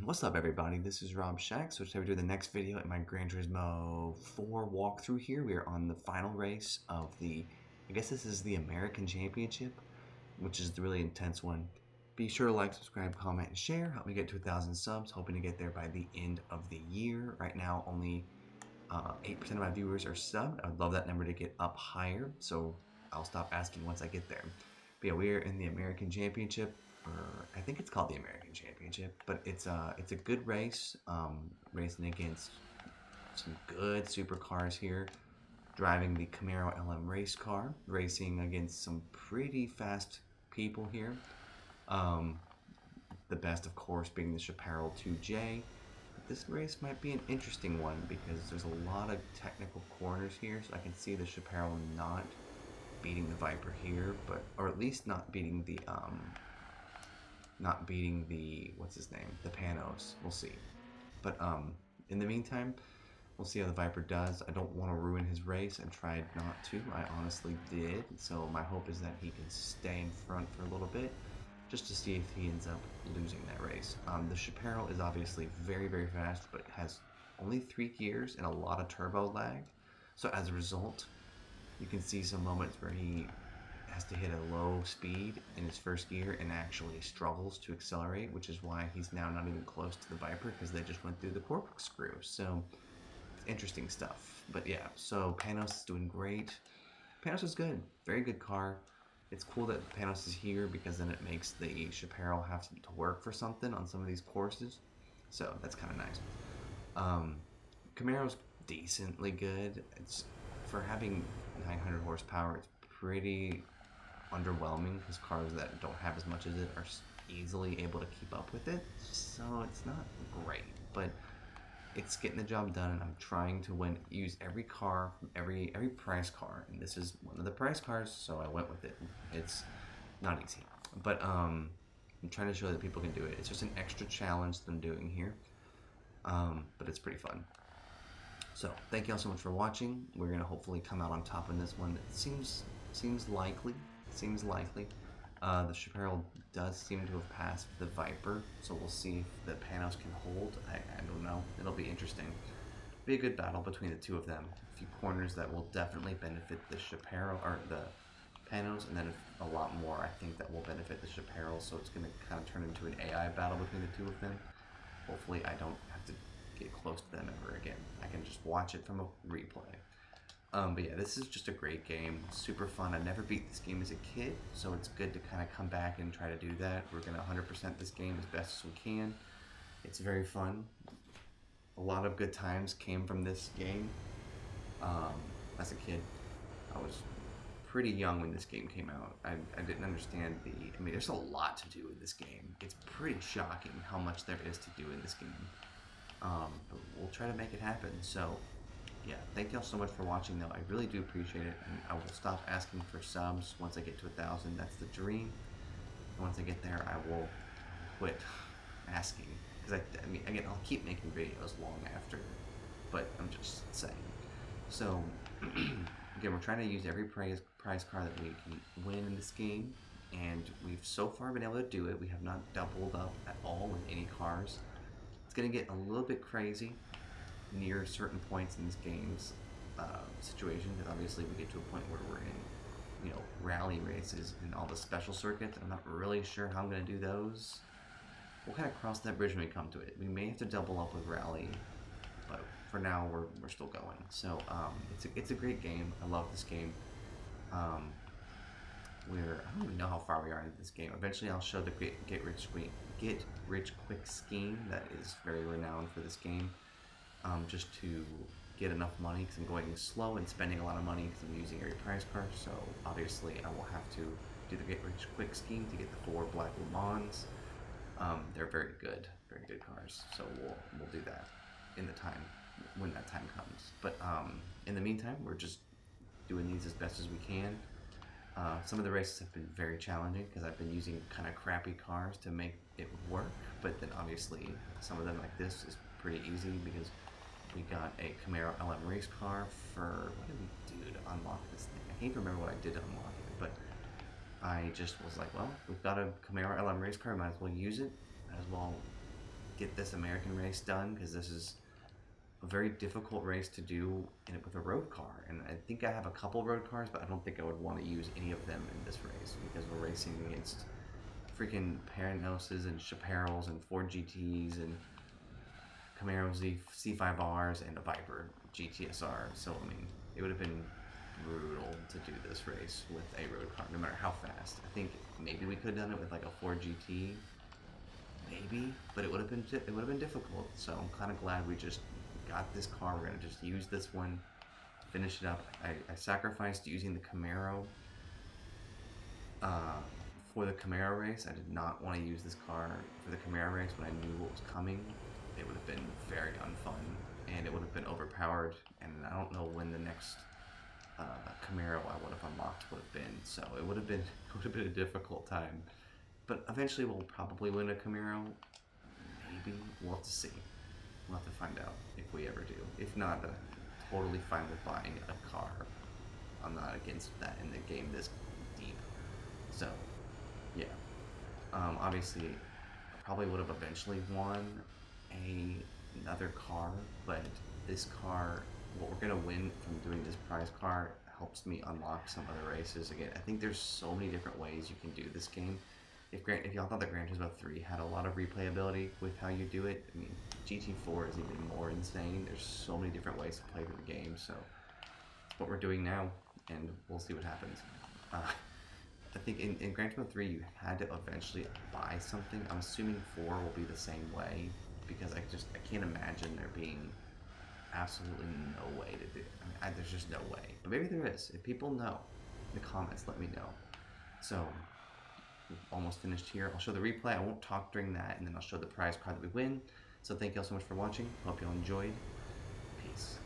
What's up, everybody? This is Rob Shack. So today we're doing the next video in my Gran Turismo 4 walkthrough here. We are on the final race of I guess this is the American Championship, which is the really intense one. Be sure to like, subscribe, comment, and share. Help me get to 1,000 subs. Hoping to get there by the end of the year. Right now, only 8% of my viewers are subbed. I'd love that number to get up higher, so I'll stop asking once I get there. But yeah, we're in the American Championship, or I think it's called the American Championship, but it's a good race, racing against some good supercars here, driving the Camaro LM race car, racing against some pretty fast people here. The best, of course, being the Chaparral 2J. This race might be an interesting one because there's a lot of technical corners here, so I can see the Chaparral not beating the Viper here, or at least not beating the what's his name, the Panos. We'll see. But in the meantime, we'll see how the Viper does. I don't want to ruin his race. I tried not to. I honestly did. So my hope is that he can stay in front for a little bit, just to see if he ends up losing that race. The Chaparral is obviously very, very fast, but has only 3 gears and a lot of turbo lag. So as a result, you can see some moments where he has to hit a low speed in his first gear and actually struggles to accelerate, which is why he's now not even close to the Viper, because they just went through the corkscrew. So it's interesting stuff. But yeah, so Panos is doing great. Panos is good. Very good car. It's cool that Panos is here because then it makes the Chaparral have to work for something on some of these courses. So that's kind of nice. Camaro's decently good. It's for having 900 horsepower. It's pretty underwhelming because cars that don't have as much as it are easily able to keep up with it. So it's not great, but it's getting the job done, and I'm trying to use every car, every prize car, and this is one of the prize cars, so I went with it. It's not easy, but I'm trying to show that people can do it. It's just an extra challenge that I'm doing here, but it's pretty fun. So thank you all so much for watching. We're gonna hopefully come out on top in this one. It seems likely. The Chaparral does seem to have passed the Viper, so we'll see if the Panos can hold. I don't know. It'll be interesting. Be a good battle between the two of them. A few corners that will definitely benefit the Chaparral, or the Panos, and then a lot more I think that will benefit the Chaparral, so it's going to kind of turn into an AI battle between the two of them. Hopefully I don't have to get close to them ever again. I can just watch it from a replay. But yeah, this is just a great game. Super fun. I never beat this game as a kid, so it's good to kind of come back and try to do that. We're going to 100% this game as best as we can. It's very fun. A lot of good times came from this game. As a kid, I was pretty young when this game came out. I didn't understand I mean, there's a lot to do in this game. It's pretty shocking how much there is to do in this game. But we'll try to make it happen. So yeah, thank y'all so much for watching, though. I really do appreciate it, and I will stop asking for subs once I get to 1,000. That's the dream. Once I get there, I will quit asking, because I mean, again, I'll keep making videos long after, but I'm just saying. So again, we're trying to use every prize car that we can win in this game, and we've so far been able to do it. We have not doubled up at all with any cars. It's gonna get a little bit crazy near certain points in this game's situation, because obviously we get to a point where we're in, rally races and all the special circuits. I'm not really sure how I'm going to do those. We'll kind of cross that bridge when we come to it. We may have to double up with rally, but for now we're still going. So it's a great game. I love this game. I don't even know how far we are into this game. Eventually I'll show the get rich quick scheme that is very renowned for this game. Just to get enough money, because I'm going slow and spending a lot of money because I'm using every prize card. So obviously I will have to do the get rich quick scheme to get the 4 black Le Mans. They're very good cars. So we'll do that in the time when that time comes. But in the meantime, we're just doing these as best as we can. Some of the races have been very challenging because I've been using kind of crappy cars to make it work. But then obviously some of them, like this, is pretty easy because we got a Camaro LM race car for, what did we do to unlock this thing? I can't remember what I did to unlock it, but I just was like, well, we've got a Camaro LM race car, might as well use it, might as well get this American race done, because this is a very difficult race to do in it with a road car. And I think I have a couple road cars, but I don't think I would want to use any of them in this race, because we're racing against freaking Paranoses and Chaparrals and Ford GTs and Camaro C5Rs and a Viper GTSR. So, I mean, it would have been brutal to do this race with a road car, no matter how fast. I think maybe we could have done it with like a Ford GT, maybe, but it would have been difficult. So I'm kind of glad we just got this car. We're gonna just use this one, finish it up. I sacrificed using the Camaro for the Camaro race. I did not want to use this car for the Camaro race when I knew what was coming. It would have been very unfun, and it would have been overpowered, and I don't know when the next Camaro I would have unlocked would have been. So it would have been a difficult time. But eventually we'll probably win a Camaro. Maybe. We'll have to see. We'll have to find out if we ever do. If not, I'm totally fine with buying a car. I'm not against that in the game this deep. So, yeah. Obviously, I probably would have eventually won another car, but this car, what we're going to win from doing this prize car helps me unlock some other races. Again, I think there's so many different ways you can do this game. If y'all thought that Gran Turismo 3 had a lot of replayability with how you do it, I mean, GT4 is even more insane. There's so many different ways to play through the game, so that's what we're doing now, and we'll see what happens. I think in Gran Turismo 3 you had to eventually buy something. I'm assuming 4 will be the same way, because I can't imagine there being absolutely no way to do it. I mean, there's just no way. But maybe there is. If people know, in the comments, let me know. So, we've almost finished here. I'll show the replay. I won't talk during that, and then I'll show the prize card that we win. So thank you all so much for watching. Hope you all enjoyed. Peace.